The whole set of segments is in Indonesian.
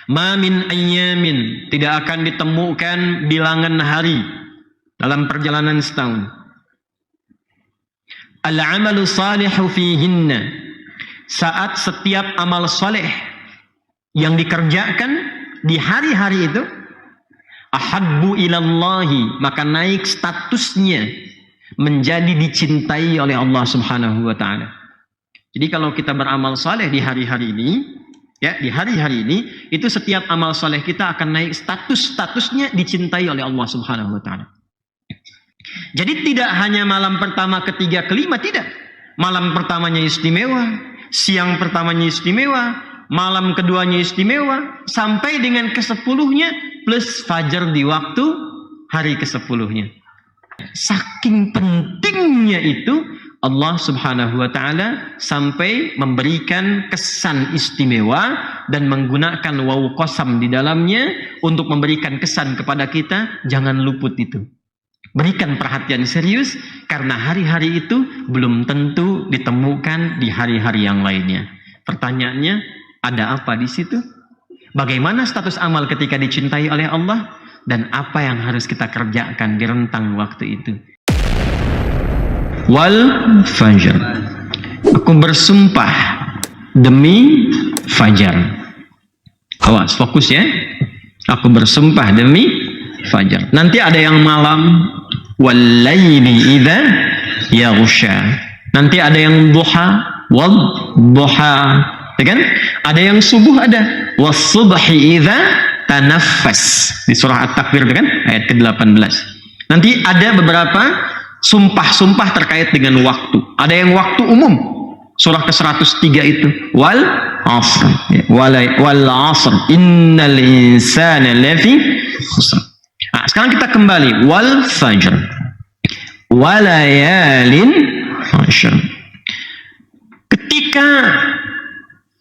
Ma min ayyamin, tidak akan ditemukan bilangan hari dalam perjalanan setahun. Al-amalu salihu fihinna, saat setiap amal soleh yang dikerjakan di hari-hari itu, ahabbu ilallahi, maka naik statusnya menjadi dicintai oleh Allah Subhanahu wa taala. Jadi kalau kita beramal soleh di hari-hari ini, ya, di hari-hari ini, itu setiap amal soleh kita akan naik statusnya dicintai oleh Allah Subhanahu wa taala. Jadi tidak hanya malam pertama, ketiga, kelima, tidak. Malam pertamanya istimewa, siang pertamanya istimewa, malam keduanya istimewa, sampai dengan ke-10-nya plus fajar di waktu hari ke-10-nya. Saking pentingnya itu, Allah Subhanahu wa taala sampai memberikan kesan istimewa dan menggunakan waw qasam di dalamnya untuk memberikan kesan kepada kita, jangan luput itu. Berikan perhatian serius, karena hari-hari itu belum tentu ditemukan di hari-hari yang lainnya. Pertanyaannya, ada apa di situ? Bagaimana status amal ketika dicintai oleh Allah? Dan apa yang harus kita kerjakan di rentang waktu itu? Wal fajar, aku bersumpah demi fajar. Awas, fokus ya. Aku bersumpah demi fajar. Nanti ada yang malam, wal-laili idza yaghsha. Nanti ada yang duha, wad-duha, ya kan? Ada yang subuh, ada was-subhi idza tanaffas di surah At-Takwir, kan? Ayat ke-18. Nanti ada beberapa sumpah-sumpah terkait dengan waktu. Ada yang waktu umum, surah ke-103 itu, wal asr, wal asr innal insana lafi khusr. Nah, sekarang kita kembali, wal fajr walayalin ashr. Ketika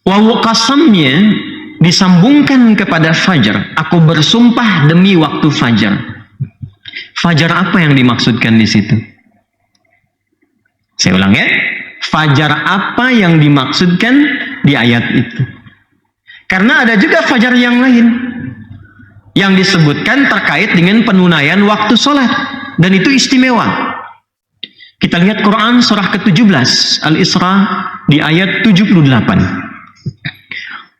wawu qasamnya disambungkan kepada fajar, aku bersumpah demi waktu fajar. Fajar apa yang dimaksudkan di situ? Saya ulang ya. Fajar apa yang dimaksudkan di ayat itu? Karena ada juga fajar yang lain yang disebutkan terkait dengan penunaian waktu sholat, dan itu istimewa. Kita lihat Quran surah ke-17 Al-Isra di ayat 78.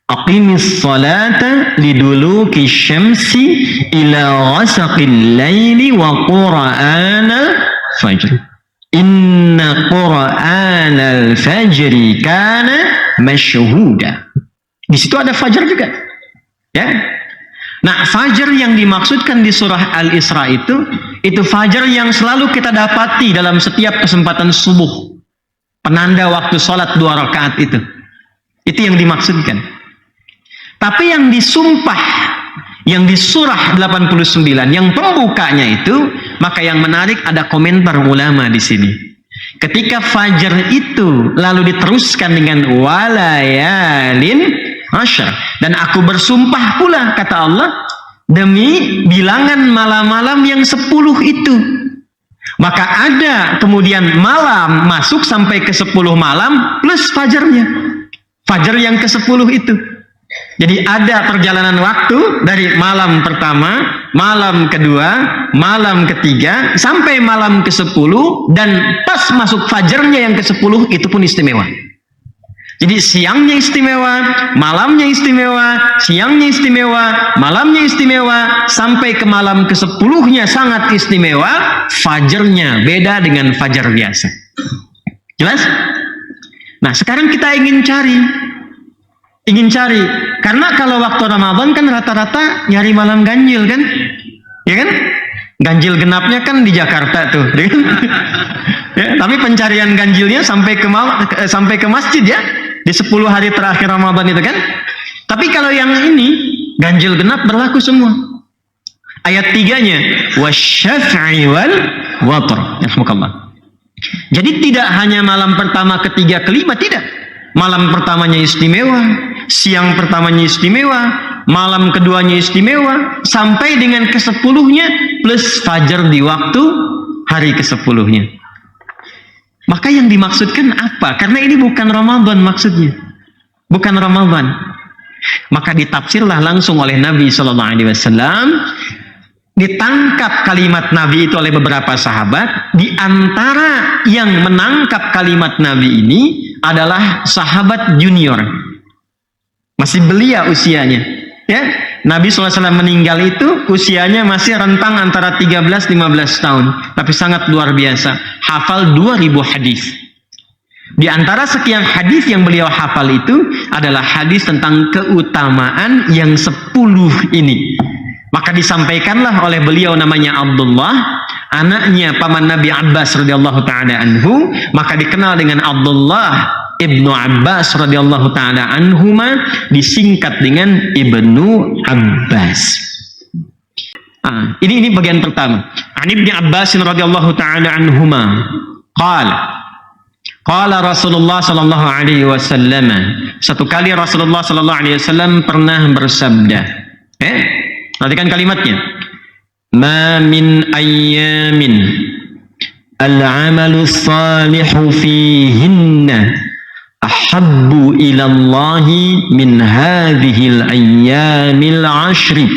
Aqimis salata liduluki syamsi ila ghasaqil laili wa qur'anal fajr. Inna qur'anal fajri kana masyhuda. Di situ ada fajar juga. Ya. Nah, fajar yang dimaksudkan di surah Al-Isra itu fajar yang selalu kita dapati dalam setiap kesempatan subuh. Penanda waktu sholat 2 rakaat itu. Itu yang dimaksudkan. Tapi yang disumpah, yang di surah 89, yang pembukanya itu, maka yang menarik ada komentar ulama di sini. Ketika fajar itu lalu diteruskan dengan walayalin asyr, dan aku bersumpah pula, kata Allah, demi bilangan malam-malam yang 10 itu. Maka ada kemudian malam masuk sampai ke 10 malam plus fajarnya. Fajar yang ke-10 itu. Jadi ada perjalanan waktu dari malam pertama, malam kedua, malam ketiga, sampai malam ke-10, dan pas masuk fajarnya yang ke-10 itu pun istimewa. Jadi siangnya istimewa, malamnya istimewa, siangnya istimewa, malamnya istimewa, sampai ke malam ke-10-nya sangat istimewa, fajarnya beda dengan fajar biasa. Jelas? Nah, sekarang kita ingin cari, karena kalau waktu Ramadan kan rata-rata nyari malam ganjil kan, ya kan? Ganjil genapnya kan di Jakarta tuh, ya kan? Ya, tapi pencarian ganjilnya sampai ke masjid ya, di 10 hari terakhir Ramadan itu kan. Tapi kalau yang ini ganjil genap berlaku semua. Ayat 3-nya wasyaf'i wal watr. Yarhamukallah. Jadi tidak hanya malam pertama, ketiga, kelima, tidak. Malam pertamanya istimewa, siang pertamanya istimewa, malam keduanya istimewa, sampai dengan ke-10-nya plus fajar di waktu hari ke-10-nya. Maka yang dimaksudkan apa? Karena ini bukan Ramadan maksudnya. Bukan Ramadan. Maka ditafsirlah langsung oleh Nabi Sallallahu Alaihi Wasallam. Ditangkap kalimat Nabi itu oleh beberapa sahabat. Di antara yang menangkap kalimat Nabi ini adalah sahabat junior, masih belia usianya. Ya, Nabi SAW meninggal itu usianya masih rentang antara 13-15 tahun, tapi sangat luar biasa, hafal 2000 hadis. Di antara sekian hadis yang beliau hafal itu adalah hadis tentang keutamaan yang 10 ini. Maka disampaikanlah oleh beliau namanya Abdullah, anaknya paman Nabi Abbas radhiyallahu taala anhu, maka dikenal dengan Abdullah Ibnu Abbas radhiyallahu taala anhuma, disingkat dengan Ibnu Abbas. Ini bagian pertama. An Ibnu Abbas radhiyallahu taala anhuma qala Rasulullah sallallahu alaihi wasallam. Satu kali Rasulullah sallallahu alaihi wasallam pernah bersabda. Perhatikan kalimatnya. Ma min ayyamin al-amalu salihu fihinna ahabbu ilallahi min hadhil ayyamil ashri.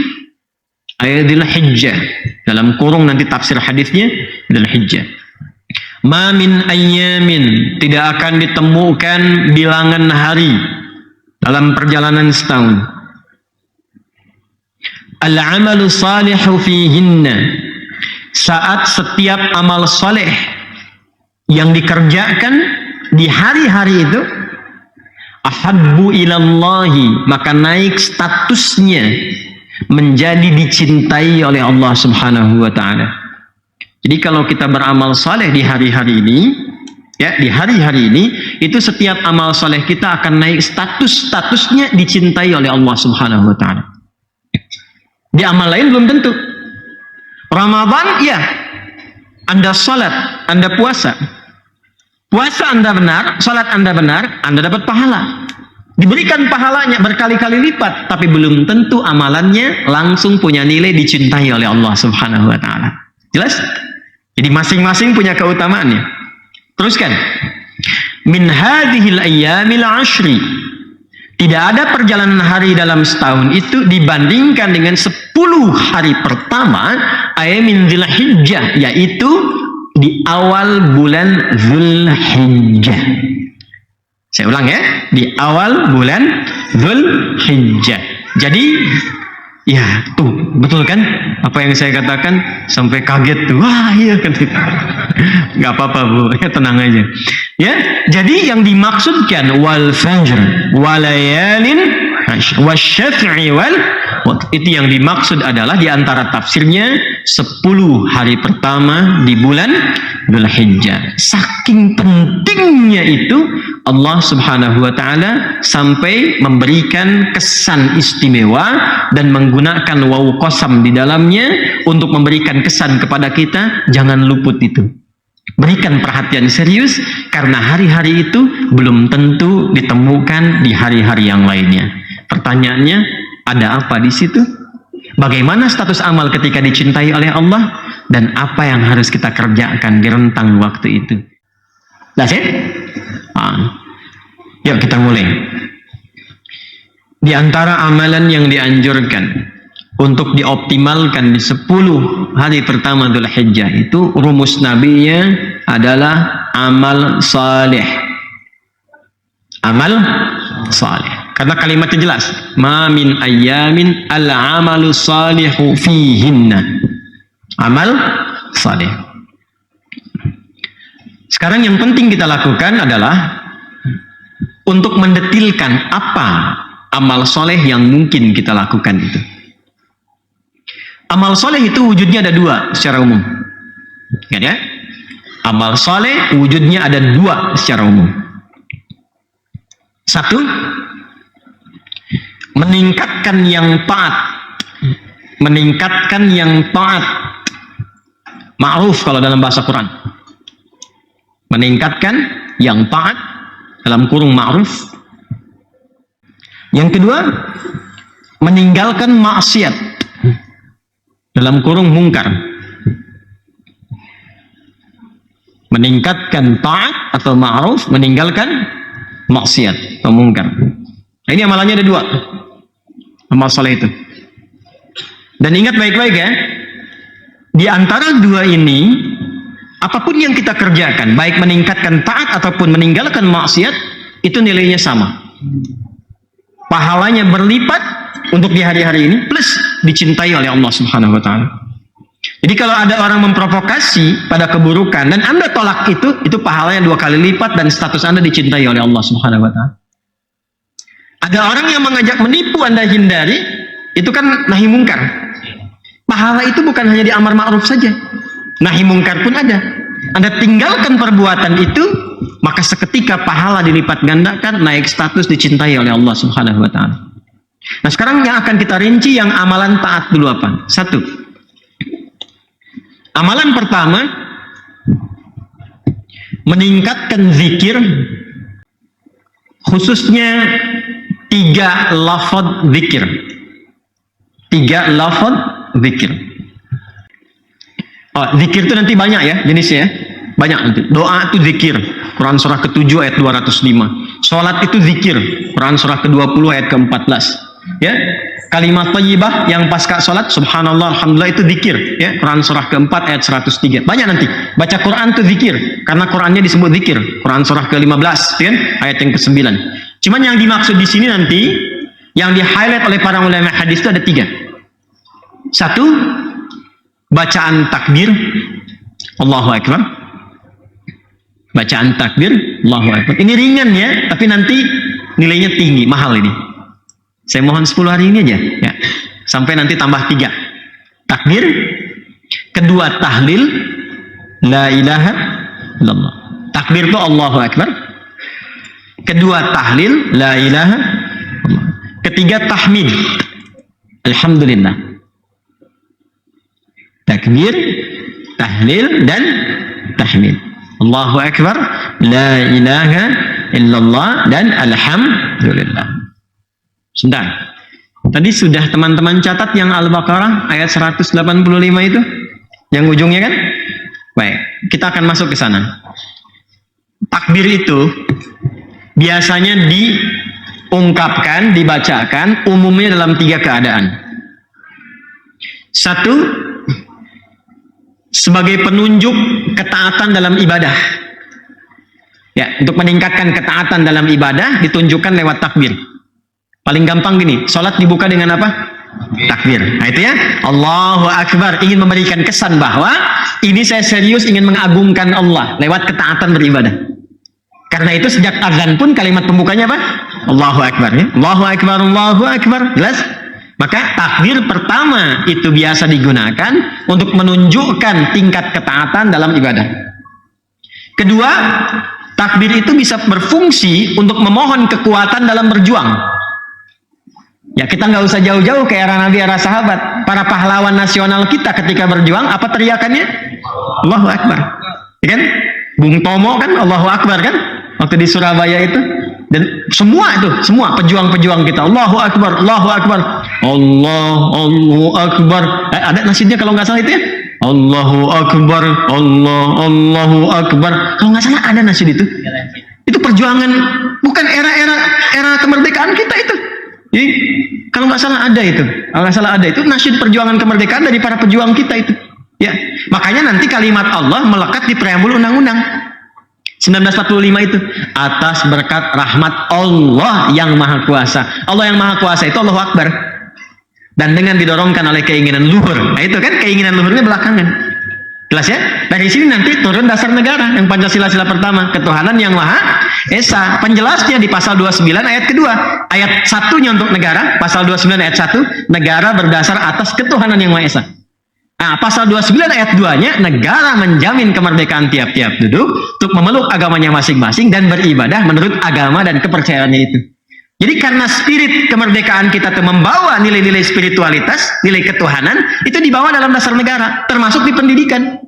Ayatul Hijjah. Dalam kurung nanti tafsir hadisnya adalah Hijjah. Ma min ayyamin, tidak akan ditemukan bilangan hari dalam perjalanan setahun. Al-amalu salihu fihinna, saat setiap amal soleh yang dikerjakan di hari-hari itu ahabbu ilallahi, maka naik statusnya menjadi dicintai oleh Allah Subhanahu wa taala. Jadi kalau kita beramal soleh di hari-hari ini, ya, di hari-hari ini itu setiap amal soleh kita akan naik statusnya dicintai oleh Allah Subhanahu wa taala. Di amal lain belum tentu. Ramadan, ya, Anda salat, Anda puasa. Puasa Anda benar, salat Anda benar, Anda dapat pahala. Diberikan pahalanya berkali-kali lipat, tapi belum tentu amalannya langsung punya nilai dicintai oleh Allah Subhanahu wa taala. Jelas? Jadi masing-masing punya keutamaannya. Teruskan. Min hadhil ayyamil ashri. Tidak ada perjalanan hari dalam setahun itu dibandingkan dengan 10 hari pertama ayamin Dzulhijjah, yaitu di awal bulan Dzulhijjah. Saya ulang ya, di awal bulan Dzulhijjah. Jadi ya tuh, betul kan apa yang saya katakan, sampai kaget tuh. Wah, iya kan. Nggak apa-apa Bu, ya tenang aja. Ya, jadi yang dimaksudkan wal fajr walayalin wasyaf'i wal, itu yang dimaksud adalah di antara tafsirnya 10 hari pertama di bulan Dzulhijjah. Saking pentingnya itu Allah Subhanahu wa taala sampai memberikan kesan istimewa dan menggunakan waw qasam di dalamnya untuk memberikan kesan kepada kita, jangan luput itu. Berikan perhatian serius, karena hari-hari itu belum tentu ditemukan di hari-hari yang lainnya. Pertanyaannya, ada apa di situ? Bagaimana status amal ketika dicintai oleh Allah? Dan apa yang harus kita kerjakan di rentang waktu itu? That's it? Yuk kita mulai. Di antara amalan yang dianjurkan untuk dioptimalkan di 10 hari pertama Dzulhijjah itu, rumus nabinya adalah amal saleh. Amal saleh. Karena kalimatnya jelas, ma min ayyamin al-amalu salihu fihinna. Amal saleh. Sekarang yang penting kita lakukan adalah untuk mendetilkan apa amal soleh yang mungkin kita lakukan itu. Amal soleh itu wujudnya ada 2 secara umum. Ingat ya? Amal soleh wujudnya ada 2 secara umum. 1, meningkatkan yang taat. Meningkatkan yang taat. Ma'ruf kalau dalam bahasa Quran. Meningkatkan yang taat, dalam kurung ma'ruf. Yang kedua, meninggalkan maksiat, dalam kurung mungkar. Meningkatkan taat atau ma'ruf, meninggalkan maksiat atau mungkar. Nah, ini amalannya ada 2. amal soleh itu. Dan ingat baik-baik ya, di antara dua ini, apapun yang kita kerjakan, baik meningkatkan taat ataupun meninggalkan maksiat, itu nilainya sama. Pahalanya berlipat untuk di hari-hari ini, plus dicintai oleh Allah Subhanahu wa Ta'ala. Jadi kalau ada orang memprovokasi pada keburukan dan Anda tolak itu pahalanya 2 kali lipat dan status Anda dicintai oleh Allah Subhanahu wa Ta'ala. Ada orang yang mengajak menipu, Anda hindari, itu kan nahi mungkar. Pahala itu bukan hanya di amar ma'ruf saja, nahi mungkar pun ada. Anda tinggalkan perbuatan itu, maka seketika pahala dilipat gandakan, naik status, dicintai oleh Allah Subhanahu wa Ta'ala. Nah, sekarang yang akan kita rinci yang amalan taat dulu apa? 1. Amalan pertama, meningkatkan zikir, khususnya 3 lafaz zikir. 3 lafaz zikir. Oh, zikir itu nanti banyak ya jenisnya ya. Banyak nanti. Doa itu zikir. Quran surah ke-7 ayat 205. Salat itu zikir. Quran surah ke-20 ayat ke-14. Ya. Kalimat thayyibah yang pasca salat, subhanallah, alhamdulillah, itu zikir. Ya. Quran surah ke-4 ayat 103. Banyak nanti. Baca Quran itu zikir. Karena Qurannya disebut zikir. Quran surah ke-15 ya, ayat yang ke-9. Cuman yang dimaksud di sini nanti, yang di-highlight oleh para ulama hadis itu ada 3. 1, bacaan takbir, Allahu Akbar. Bacaan takbir, Allahu Akbar. Ini ringan ya, tapi nanti nilainya tinggi, mahal ini. Saya mohon 10 hari ini aja ya. Sampai nanti tambah 3. Takbir, kedua tahlil, la ilaha illallah. Takbir itu Allahu Akbar. Kedua tahlil, la ilaha illallah. Ketiga tahmid, alhamdulillah. Takbir, tahlil, dan tahmid. Allahu Akbar, la ilaha illallah, dan alhamdulillah. Sebentar. Tadi sudah teman-teman catat yang Al-Baqarah ayat 185 itu? Yang ujungnya kan? Baik, kita akan masuk ke sana. Takbir itu biasanya diungkapkan, dibacakan umumnya dalam 3 keadaan. 1, sebagai penunjuk ketaatan dalam ibadah. Ya, untuk meningkatkan ketaatan dalam ibadah ditunjukkan lewat takbir. Paling gampang gini, sholat dibuka dengan apa? Takbir. Nah itu ya, Allahu Akbar, ingin memberikan kesan bahwa ini saya serius ingin mengagungkan Allah lewat ketaatan beribadah. Karena itu sejak azan pun kalimat pembukanya apa? Allahu Akbar ya. Allahu Akbar, Allahu Akbar. Jelas? Maka takbir pertama itu biasa digunakan untuk menunjukkan tingkat ketaatan dalam ibadah. Kedua, takbir itu bisa berfungsi untuk memohon kekuatan dalam berjuang. Ya, kita nggak usah jauh-jauh ke era Nabi, era sahabat. Para pahlawan nasional kita ketika berjuang, apa teriakannya? Allahu Akbar. Ya kan? Bung Tomo kan Allahu Akbar kan? Waktu di Surabaya itu. Dan semua pejuang-pejuang kita, Allahu Akbar, Allahu Akbar, Allahu Akbar. Ada nasidnya kalau nggak salah itu ya? Allahu Akbar, Allahu Akbar. Kalau nggak salah ada nasid itu. Itu perjuangan, bukan era kemerdekaan kita itu. Jadi, kalau nggak salah ada itu. Kalau nggak salah ada itu nasyid perjuangan kemerdekaan dari para pejuang kita itu. Ya, makanya nanti kalimat Allah melekat di preambul undang-undang 1945 itu, atas berkat rahmat Allah yang Maha Kuasa. Allah yang Maha Kuasa itu Allahu Akbar. Dan dengan didorongkan oleh keinginan luhur. Nah itu kan keinginan luhurnya belakangan. Jelas ya? Dari sini nanti turun dasar negara yang Pancasila sila pertama, ketuhanan yang Maha Esa. Penjelasnya di pasal 29 ayat kedua. Ayat 1-nya untuk negara, pasal 29 ayat 1, negara berdasar atas ketuhanan yang Maha Esa. Nah, pasal 29 ayat 2-nya, negara menjamin kemerdekaan tiap-tiap duduk untuk memeluk agamanya masing-masing dan beribadah menurut agama dan kepercayaannya itu. Jadi karena spirit kemerdekaan kita itu membawa nilai-nilai spiritualitas, nilai ketuhanan, itu dibawa dalam dasar negara, termasuk di pendidikan.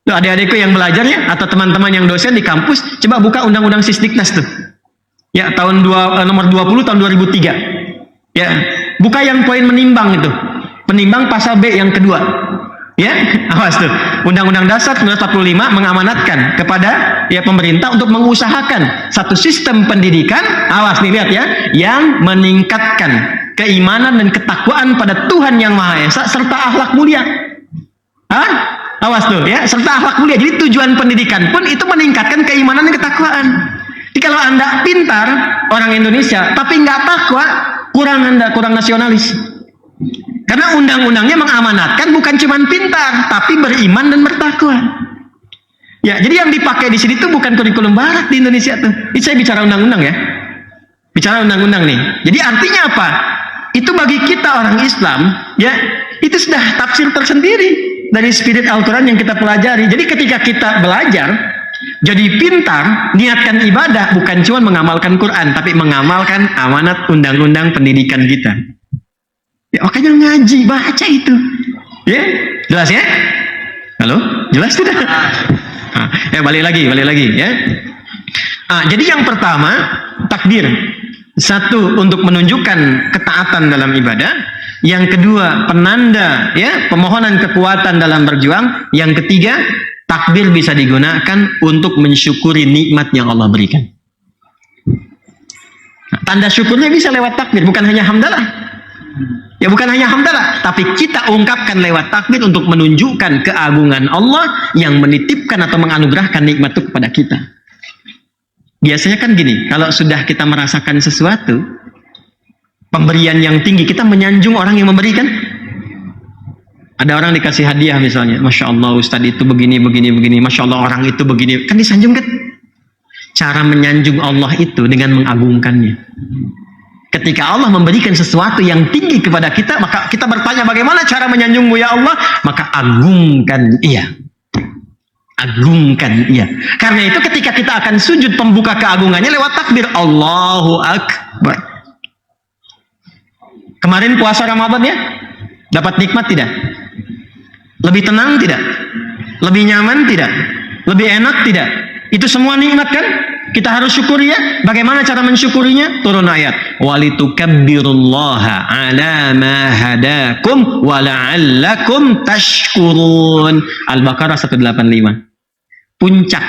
Tuh, adik-adikku yang belajar ya, atau teman-teman yang dosen di kampus, coba buka Undang-Undang Sisdiknas tuh. Ya, nomor 20 tahun 2003. Ya, buka yang poin menimbang itu. Penimbang pasal B yang kedua. Ya, awas tuh. Undang-Undang Dasar 1945 mengamanatkan kepada ya pemerintah untuk mengusahakan satu sistem pendidikan, awas nih lihat ya, yang meningkatkan keimanan dan ketakwaan pada Tuhan yang Maha Esa serta akhlak mulia. Hah? Awas tuh ya, serta akhlak mulia. Jadi tujuan pendidikan pun itu meningkatkan keimanan dan ketakwaan. Jadi kalau Anda pintar, orang Indonesia, tapi nggak takwa, kurang nasionalis. Karena undang-undangnya mengamanatkan bukan cuma pintar, tapi beriman dan bertakwa. Ya, jadi yang dipakai di sini tuh bukan kurikulum barat di Indonesia tuh. Ini saya bicara undang-undang ya. Bicara undang-undang nih. Jadi artinya apa? Itu bagi kita orang Islam, ya, itu sudah tafsir tersendiri dari spirit Al-Quran yang kita pelajari. Jadi ketika kita belajar, jadi pintar, niatkan ibadah, bukan cuma mengamalkan Quran, tapi mengamalkan amanat undang-undang pendidikan kita. Ya, makanya ngaji, baca itu. Ya, jelas ya? Halo? Jelas tidak? Ya, balik lagi ya. Jadi yang pertama, takbir. Satu, untuk menunjukkan ketaatan dalam ibadah. Yang kedua, penanda ya, pemohonan kekuatan dalam berjuang. Yang ketiga, takbir bisa digunakan untuk mensyukuri nikmat yang Allah berikan. Tanda syukurnya bisa lewat takbir, bukan hanya hamdalah. Ya, bukan hanya hamdalah, tapi kita ungkapkan lewat takbir untuk menunjukkan keagungan Allah yang menitipkan atau menganugerahkan nikmat itu kepada kita. Biasanya kan gini, kalau sudah kita merasakan sesuatu, pemberian yang tinggi, kita menyanjung orang yang memberikan. Ada orang dikasih hadiah misalnya, Masya Allah Ustadz itu begini, Masya Allah orang itu begini, kan disanjung kan? Cara menyanjung Allah itu dengan mengagungkannya. Ketika Allah memberikan sesuatu yang tinggi kepada kita, maka kita bertanya bagaimana cara menyanjungmu ya Allah? Maka agungkan ia. Agungkan ia. Karena itu ketika kita akan sujud, pembuka keagungannya lewat takbir Allahu Akbar. Kemarin puasa Ramadan ya, dapat nikmat tidak? Lebih tenang tidak? Lebih nyaman tidak? Lebih enak tidak? Itu semua nikmat kan? Kita harus syukuri ya. Bagaimana cara mensyukurinya? Turun ayat. Walitukabbirullaha ala ma hadakum wa la'allakum tashkurun. Al-Baqarah 185. Puncak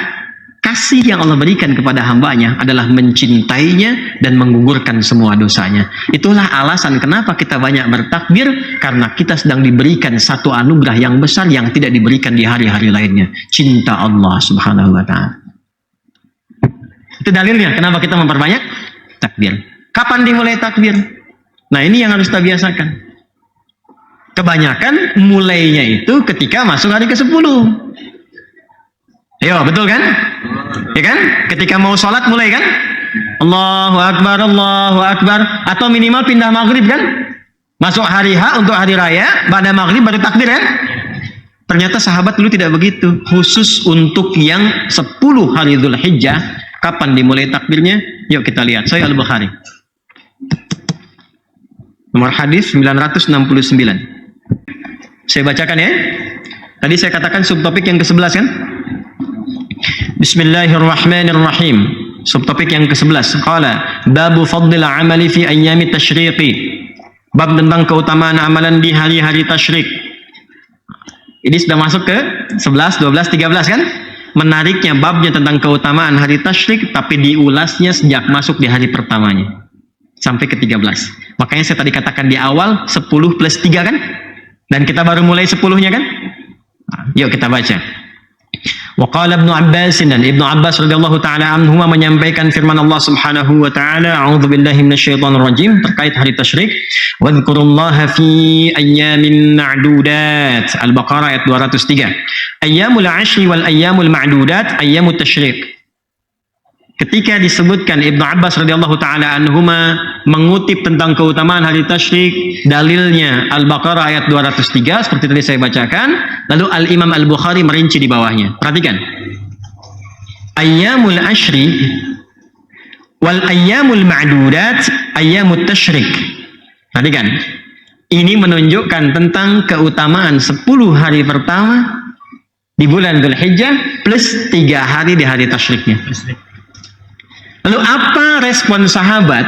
kasih yang Allah berikan kepada hambanya adalah mencintainya dan menggugurkan semua dosanya. Itulah alasan kenapa kita banyak bertakbir, karena kita sedang diberikan satu anugerah yang besar yang tidak diberikan di hari-hari lainnya. Cinta Allah Subhanahu wa ta'ala. Itu dalilnya kenapa kita memperbanyak takbir. Kapan dimulai takbir? Nah, ini yang harus kita biasakan. Kebanyakan mulainya itu ketika masuk hari ke-10. Ayo, betul kan? Ya kan? Ketika mau sholat mulai kan? Allahu Akbar, Allahu Akbar. Atau minimal pindah maghrib kan? Masuk hari H untuk hari raya, pada maghrib baru takbir kan? Ternyata sahabat dulu tidak begitu. Khusus untuk yang 10 hari Dzulhijjah, kapan dimulai takbirnya? Yuk kita lihat. Sahih Al-Bukhari. Nomor hadis 969. Saya bacakan ya. Tadi saya katakan subtopik yang ke-11 kan? Bismillahirrahmanirrahim. Subtopik yang ke-11. Qala babu fadlil amali fi ayyami tasyriqi. Bab tentang keutamaan amalan di hari-hari tasyrik. Ini sudah masuk ke 11, 12, 13 kan? Menariknya babnya tentang keutamaan hari tasyrik, tapi diulasnya sejak masuk di hari pertamanya sampai ke 13. Makanya saya tadi katakan di awal 10 plus 3 kan? Dan kita baru mulai 10-nya kan? Yuk kita baca. Wa qala Ibnu Abbas, dan Ibnu Abbas radhiyallahu taala anhuma menyampaikan firman Allah Subhanahu wa taala, a'udzubillahi minasyaitonir rajim, terkait hari tasyrik. Wadhkurullaha fi ayyamin ma'dudat. Al-Baqarah ayat 203. Ayyamul 'ashri wal ayyamul ma'dudat ayyamut tasyrik. Ketika disebutkan Ibnu Abbas radhiyallahu taala anhuma mengutip tentang keutamaan hari tasyrik, dalilnya Al-Baqarah ayat 203 seperti tadi saya bacakan, lalu Al-Imam Al-Bukhari merinci di bawahnya. Perhatikan. Ayyamul ashri wal ayyamul ma'dudat ayyamut tasyrik. Perhatikan. Ini menunjukkan tentang keutamaan 10 hari pertama di bulan Dzulhijjah plus 3 hari di hari tasyriknya. Lalu apa respon sahabat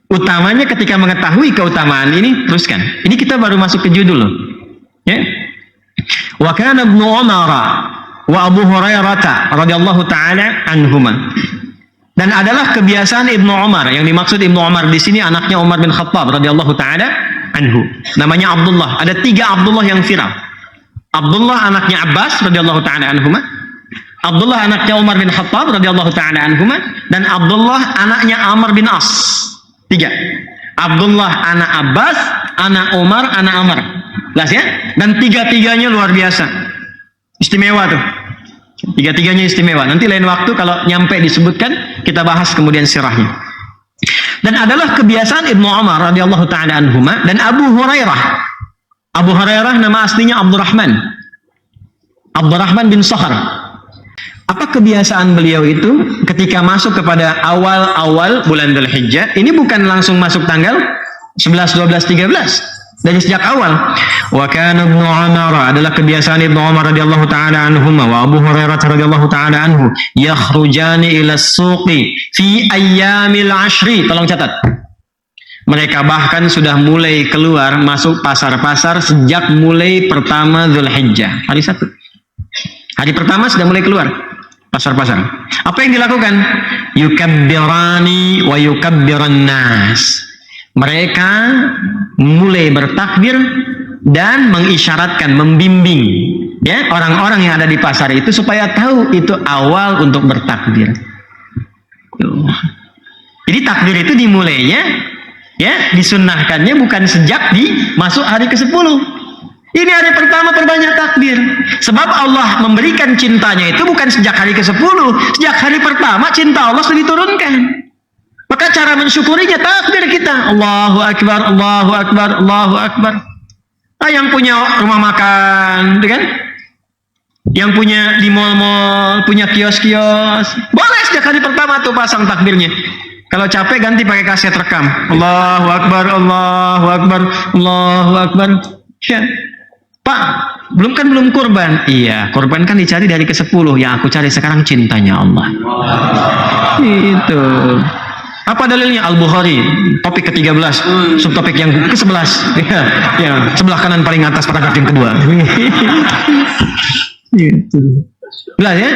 utamanya ketika mengetahui keutamaan ini? Teruskan. Ini kita baru masuk ke judul loh. Ya. Wa kana Ibnu Umar wa Abu Hurairah radhiyallahu taala anhuma Dan adalah kebiasaan Ibnu Umar. Yang dimaksud Ibnu Umar di sini anaknya Umar bin Khattab radhiyallahu taala anhu. Namanya Abdullah. Ada 3 Abdullah yang viral. Abdullah anaknya Abbas radhiyallahu taala anhuma. Abdullah anaknya Umar bin Khattab radhiyallahu taala anhuma, dan Abdullah anaknya Amr bin As. 3. Abdullah anak Abbas, anak Umar, anak Amr. Jelas ya? Dan 3-3-nya luar biasa. Istimewa tuh. 3-3-nya istimewa. Nanti lain waktu kalau nyampe disebutkan, kita bahas kemudian sirahnya. Dan adalah kebiasaan Ibnu Umar radhiyallahu taala anhuma dan Abu Hurairah. Abu Hurairah nama aslinya Abdurrahman bin Sakhar. Apa kebiasaan beliau itu ketika masuk kepada awal-awal bulan Dzulhijjah? Ini bukan langsung masuk tanggal 11, 12, 13. Dari sejak awal. Wa kana Ibnu Umar, adalah kebiasaan Ibnu Umar radhiyallahu taala anhuma wa Abu Hurairah radhiyallahu taala anhu, yakhrujani ila suqi fi ayyamil ashri. Tolong catat. Mereka bahkan sudah mulai keluar masuk pasar-pasar sejak mulai pertama Dzulhijjah. Hari 1. Hari pertama sudah mulai keluar pasar-pasar. Apa yang dilakukan? Yukabbirani wa yukabbiran nas. Mereka mulai bertakbir dan mengisyaratkan, membimbing ya orang-orang yang ada di pasar itu supaya tahu itu awal untuk bertakbir. Jadi takbir itu dimulainya ya, disunnahkannya bukan sejak masuk hari ke-10. Ini hari pertama perbanyak takbir. Sebab Allah memberikan cintanya itu bukan sejak hari ke-10. Sejak hari pertama cinta Allah sudah diturunkan. Maka cara mensyukurinya takbir kita. Allahu Akbar, Allahu Akbar, Allahu Akbar. Yang punya rumah makan, kan? Yang punya di mall-mall, punya kios-kios, boleh sejak hari pertama tuh pasang takbirnya. Kalau capek ganti pakai kaset rekam. Allahu Akbar, Allahu Akbar, Allahu Akbar. Ya. Pak, belum kurban. Iya, kurban kan dicari dari ke-10. Yang aku cari sekarang cintanya Allah. Itu. Apa dalilnya? Al-Bukhari, topik ke-13, subtopik yang ke-11. Ya, sebelah kanan paling atas paragraf yang kedua. Gitu. Jelas ya?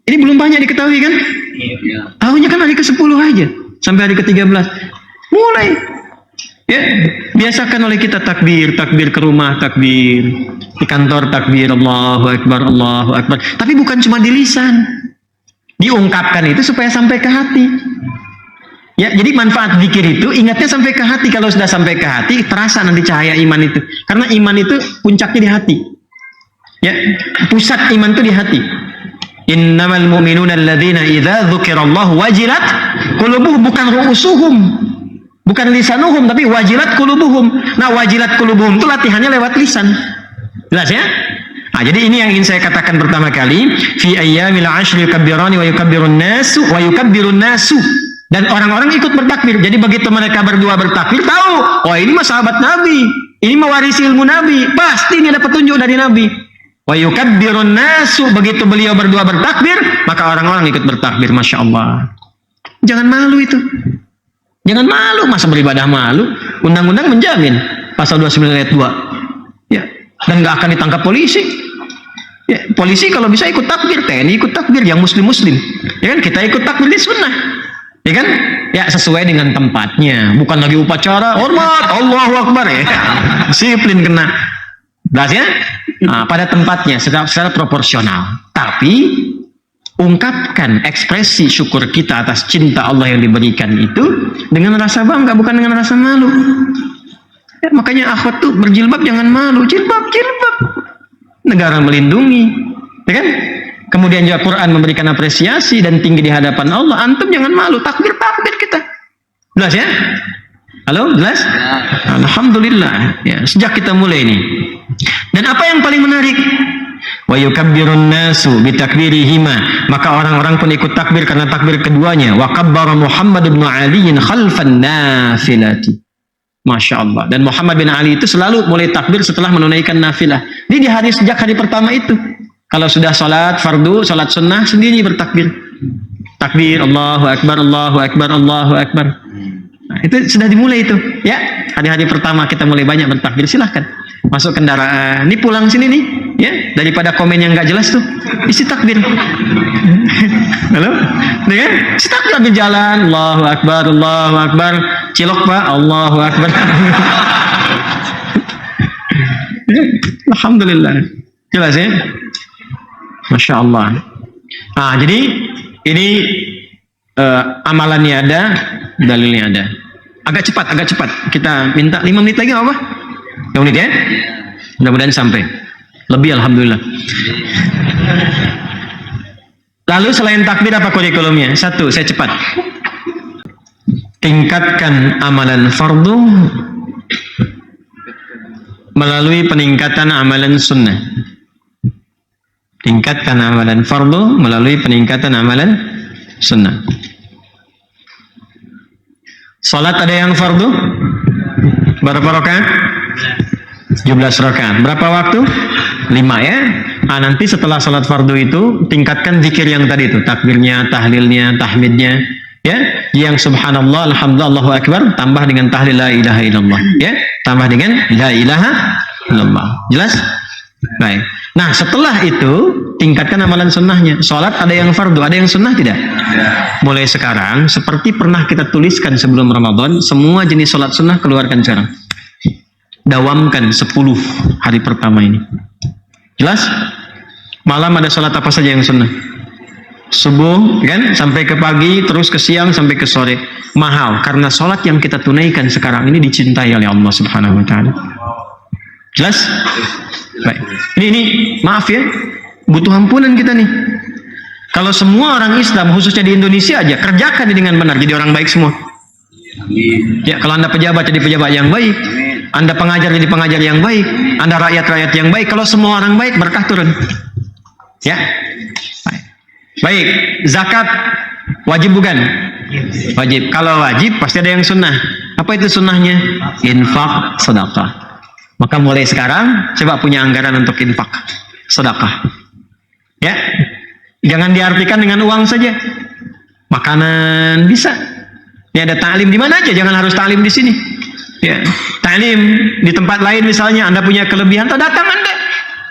Ini belum banyak diketahui kan? Tahunya kan hari ke-10 aja, sampai hari ke-13. Mulai. Ya, biasakan oleh kita takbir ke rumah, takbir di kantor, takbir Allahu Akbar, Allahu Akbar. Tapi bukan cuma di lisan. Diungkapkan itu supaya sampai ke hati. Ya, jadi manfaat zikir itu ingatnya sampai ke hati. Kalau sudah sampai ke hati, terasa nanti cahaya iman itu. Karena iman itu puncaknya di hati. Ya, pusat iman itu di hati. Innamal mu'minuna alladzina idza dzukirallahu wajilat qulubuhum, bukan ru'usuhum, bukan lisanuhum, tapi wajilat qulubuhum. Nah, wajilat qulubuhum itu latihannya lewat lisan. Jelas ya? Nah, jadi ini yang ingin saya katakan pertama kali, fi ayyamil ashri yukabbirani wa yukabbirun nasu wa yukabbirun nasu. Dan orang-orang ikut bertakbir. Jadi begitu mereka berdua bertakbir, tahu, oh ini mah sahabat Nabi, ini mewarisi ilmu Nabi, pasti ini ada petunjuk dari Nabi. Wa yukabbirun nasu, begitu beliau berdua bertakbir, maka orang-orang ikut bertakbir. Masya Allah. Jangan malu itu. Jangan malu, masa beribadah malu? Undang-undang menjamin, pasal 29 ayat 2. Ya, dan nggak akan ditangkap polisi. Ya, polisi kalau bisa ikut takbir, TNI ikut takbir, yang muslim-muslim. Ya kan, kita ikut takbir di sunnah. Ya kan? Ya, sesuai dengan tempatnya. Bukan lagi upacara, hormat, Allahu Akbar ya. Disiplin kena. Jelas ya? Nah, pada tempatnya, secara proporsional. Tapi, ungkapkan ekspresi syukur kita atas cinta Allah yang diberikan itu dengan rasa bangga, bukan dengan rasa malu. Ya, makanya akhwat tuh berjilbab jangan malu. Jilbab. Negara melindungi. Ya kan? Kemudian juga Quran memberikan apresiasi dan tinggi di hadapan Allah. Antum jangan malu, takbir kita. Jelas ya? Halo, jelas? Ya. Alhamdulillah. Ya, sejak kita mulai ini. Dan apa yang paling menarik? Wa yukabbirun nasu bitakbirihima. Maka orang-orang pun ikut takbir karena takbir keduanya. Wa kabbara Muhammad bin Ali khalfan nafilati. Masya Allah. Dan Muhammad bin Ali itu selalu mulai takbir setelah menunaikan nafilah. Ini di hari sejak hari pertama itu. Kalau sudah sholat fardu, sholat sunnah, sendiri bertakbir. Takbir, Allahu Akbar, Allahu Akbar, Allahu Akbar. Nah, itu sudah dimulai itu. Ya, hari-hari pertama kita mulai banyak bertakbir. Silahkan masuk kendaraan. Ini pulang sini nih. ya, daripada komen yang nggak jelas tuh, isi takbir. Halo, dengan isi takbir di jalan, Allahu Akbar, cilok Pak, Allahu Akbar. Alhamdulillah, jelas ya, Masya Allah. Jadi ini amalannya ada, dalilnya ada. Agak cepat. Kita minta 5 menit lagi apa? 5 menit ya? Mudah-mudahan sampai. Lebih alhamdulillah. Lalu selain takbir apa kurikulumnya? 1, saya cepat. Tingkatkan amalan fardu melalui peningkatan amalan sunnah. Tingkatkan amalan fardu melalui peningkatan amalan sunnah. Salat ada yang fardu? Berapa rakaat? 17 rakaat. Berapa waktu? 5 ya. Nanti setelah salat fardu itu tingkatkan zikir yang tadi itu, takbirnya, tahlilnya, tahmidnya, ya. Yang subhanallah, alhamdulillah, Allahu akbar, tambah dengan tahlil la ilaha illallah, ya. Tambah dengan la ilaha illallah. Jelas? Baik. Nah, setelah itu tingkatkan amalan sunnahnya. Salat ada yang fardu, ada yang sunnah tidak? Mulai sekarang, seperti pernah kita tuliskan sebelum Ramadan, semua jenis salat sunnah keluarkan sekarang. Dawamkan 10 hari pertama ini. Jelas? Malam ada salat apa saja yang sunnah? Subuh kan sampai ke pagi, terus ke siang sampai ke sore. Mahal karena salat yang kita tunaikan sekarang ini dicintai oleh Allah Subhanahu wa taala. Jelas? Baik. Ini maaf ya, butuh ampunan kita nih. Kalau semua orang Islam khususnya di Indonesia aja kerjakan dengan benar, jadi orang baik semua. Ya, kalau Anda pejabat jadi pejabat yang baik, Anda pengajar jadi pengajar yang baik, Anda rakyat yang baik. Kalau semua orang baik, berkah turun. Ya. Baik, zakat wajib bukan? Wajib. Kalau wajib pasti ada yang sunnah. Apa itu sunnahnya? Infak, sedekah. Maka mulai sekarang coba punya anggaran untuk infak, sedekah. Ya. Jangan diartikan dengan uang saja. Makanan bisa. Ya, ada taklim di mana aja, jangan harus taklim di sini. Ya, taklim di tempat lain misalnya Anda punya kelebihan, datang Anda.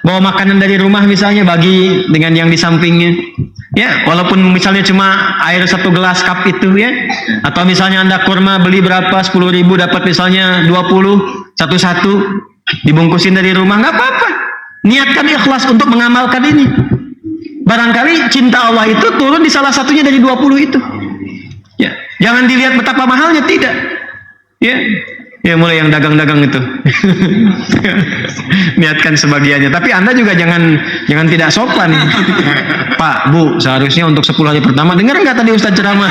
Bawa makanan dari rumah misalnya, bagi dengan yang di sampingnya. Ya, walaupun misalnya cuma air 1 gelas cup itu ya. Atau misalnya Anda kurma beli berapa, 10.000 dapat misalnya 20 satu-satu dibungkusin dari rumah, nggak apa-apa. Niatkan ikhlas untuk mengamalkan ini. Barangkali cinta Allah itu turun di salah satunya dari 20 itu. Ya, jangan dilihat betapa mahalnya, tidak. Ya. Ya, mulai yang dagang-dagang itu. Niatkan sebagiannya. Tapi Anda juga jangan tidak sopan. Pak, Bu, seharusnya untuk 10 hari pertama, dengar nggak tadi Ustaz ceramah?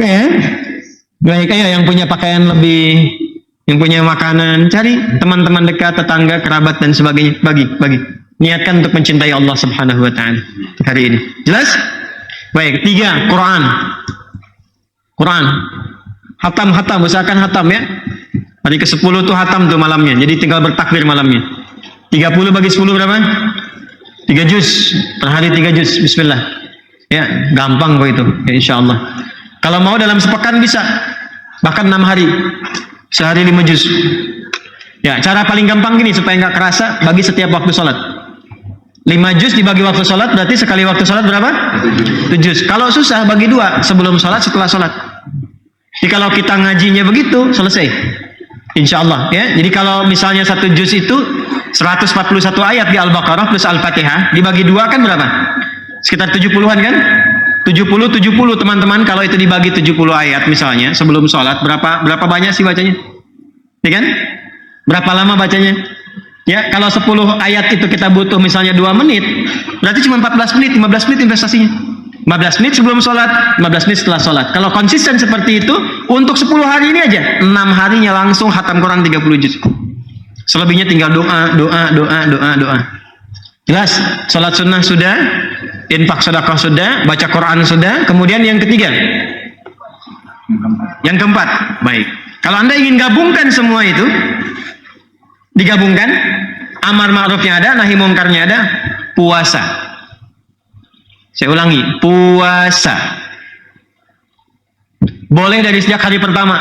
Ya. Baik, yang punya pakaian lebih, yang punya makanan, cari teman-teman dekat, tetangga, kerabat dan sebagainya, bagi. Niatkan untuk mencintai Allah Subhanahu wa taala hari ini. Jelas? Baik, 3, Quran. Hatam, usahakan hatam ya. Hari ke-10 tuh hatam tuh malamnya. Jadi tinggal bertakbir malamnya. 30 bagi 10 berapa? 3 juz. Per hari 3 juz. Bismillah. Ya, gampang kok itu. Ya, insyaallah. Kalau mau dalam sepekan bisa. Bahkan 6 hari. Sehari 5 juz. Ya, cara paling gampang gini supaya nggak kerasa, bagi setiap waktu sholat. 5 juz dibagi waktu sholat, berarti sekali waktu sholat berapa? 7 juz. Kalau susah, bagi 2. Sebelum sholat, setelah sholat. Jadi kalau kita ngajinya begitu, selesai. Insya Allah. Ya. Jadi kalau misalnya 1 juz itu 141 ayat di Al-Baqarah plus Al-Fatihah, dibagi 2 kan berapa? Sekitar 70-an kan? 70 teman-teman, kalau itu dibagi 70 ayat misalnya sebelum sholat, berapa banyak sih bacanya? Ya kan? Berapa lama bacanya? Ya, kalau 10 ayat itu kita butuh misalnya 2 menit, berarti cuma 14 menit, 15 menit investasinya. 15 menit sebelum sholat, 15 menit setelah sholat. Kalau konsisten seperti itu, untuk 10 hari ini aja, 6 harinya langsung khatam Quran 30 juz. Selebihnya tinggal doa. Jelas? Sholat sunnah sudah, infak sedekah sudah, baca Quran sudah. Kemudian yang ketiga, yang keempat, baik. Kalau Anda ingin gabungkan semua itu, digabungkan, amar ma'rufnya ada, nahi mungkarnya ada, puasa. Saya ulangi, puasa. Boleh dari sejak hari pertama.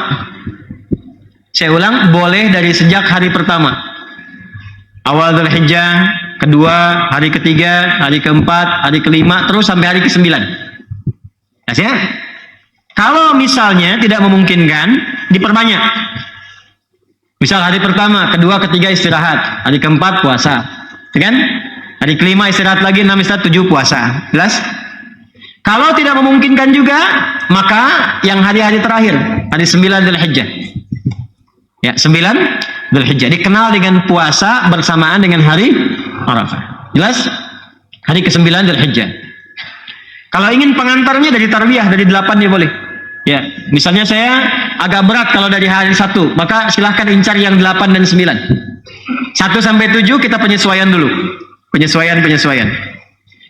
Saya ulang, boleh dari sejak hari pertama. Awal Dzulhijjah, kedua, hari ketiga, hari keempat, hari kelima, terus sampai hari ke-9. Ya? Kalau misalnya tidak memungkinkan, diperbanyak. Misal hari pertama, kedua, ketiga istirahat, hari keempat puasa, kan? Hari kelima istirahat lagi, 6 istirahat, 7 puasa. Jelas? Kalau tidak memungkinkan juga, maka yang hari-hari terakhir, hari 9 Dzulhijjah. Ya, 9 Dzulhijjah dikenal dengan puasa bersamaan dengan hari Arafah. Jelas? Hari ke-9 Dzulhijjah. Kalau ingin pengantarnya dari tarbiyah, dari 8 dia boleh. Ya, misalnya saya agak berat kalau dari hari 1, maka silahkan incar yang 8 dan 9. 1 sampai 7 kita penyesuaian dulu. Penyesuaian.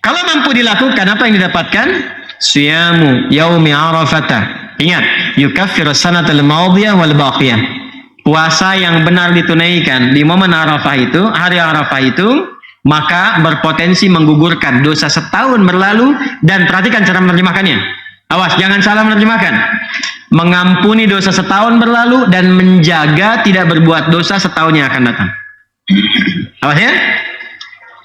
Kalau mampu dilakukan, apa yang didapatkan? Siyamu yaumi Arafata. Ingat, yukaffiru sanatal madiyah wal baqiyah. Puasa yang benar ditunaikan di momen Arafah itu, hari Arafah itu, maka berpotensi menggugurkan dosa setahun berlalu. Dan perhatikan cara menerjemahkannya. Awas, jangan salah menerjemahkan. Mengampuni dosa setahun berlalu dan menjaga tidak berbuat dosa setahun yang akan datang. Awas ya.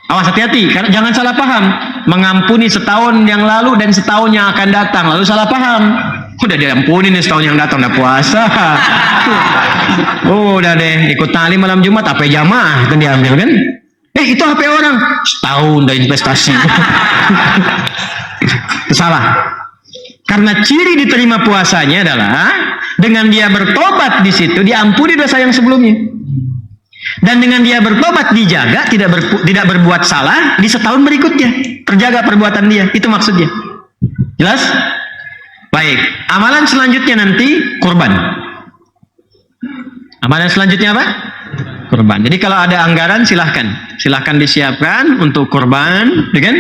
Awas, hati-hati, karena jangan salah paham. Mengampuni setahun yang lalu dan setahun yang akan datang, lalu salah paham. Udah diampuni nih setahun yang datang, udah puasa. Udah deh, ikut tali malam Jumat, HP jamaah itu diambil kan? Itu HP orang, setahun udah investasi. Salah. Karena ciri diterima puasanya adalah dengan dia bertobat di situ diampuni dosa yang sebelumnya. Dan dengan dia bertobat dijaga tidak berbuat salah di setahun berikutnya, terjaga perbuatan dia. Itu maksudnya. Jelas? Baik. Amalan selanjutnya nanti kurban. Amalan selanjutnya apa? Kurban. Jadi kalau ada anggaran silahkan disiapkan untuk kurban, kan?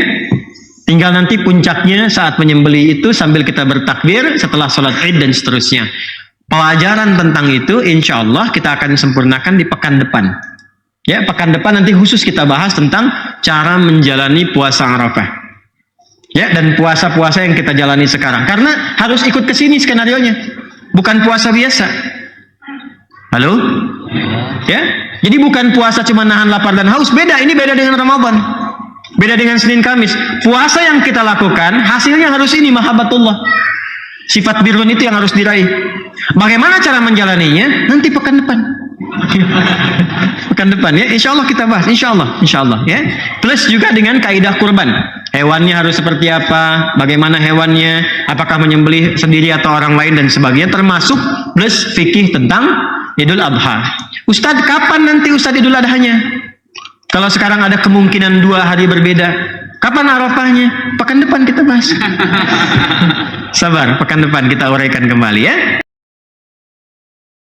Tinggal nanti puncaknya saat menyembelih itu sambil kita bertakbir setelah sholat Id dan seterusnya. Pelajaran tentang itu insya Allah kita akan sempurnakan di pekan depan. Ya, pekan depan nanti khusus kita bahas tentang cara menjalani puasa Arafah. Ya, dan puasa-puasa yang kita jalani sekarang. Karena harus ikut ke sini skenarionya. Bukan puasa biasa. Halo? Ya? Jadi bukan puasa cuma nahan lapar dan haus. Beda, ini beda dengan Ramadan. Beda dengan Senin Kamis. Puasa yang kita lakukan hasilnya harus ini, mahabbatullah. Sifat birrun itu yang harus diraih. Bagaimana cara menjalaninya? Nanti pekan depan. Pekan depan ya, insya Allah kita bahas. Insya Allah ya. Plus juga dengan kaidah kurban. Hewannya harus seperti apa? Bagaimana hewannya? Apakah menyembelih sendiri atau orang lain dan sebagainya. Termasuk plus fikih tentang Idul Adha. Ustadz, kapan nanti Ustadz Idul Adhanya? Kalau sekarang ada kemungkinan 2 hari berbeda, kapan Arafahnya? Pekan depan kita bahas. Sabar, pekan depan kita uraikan kembali ya.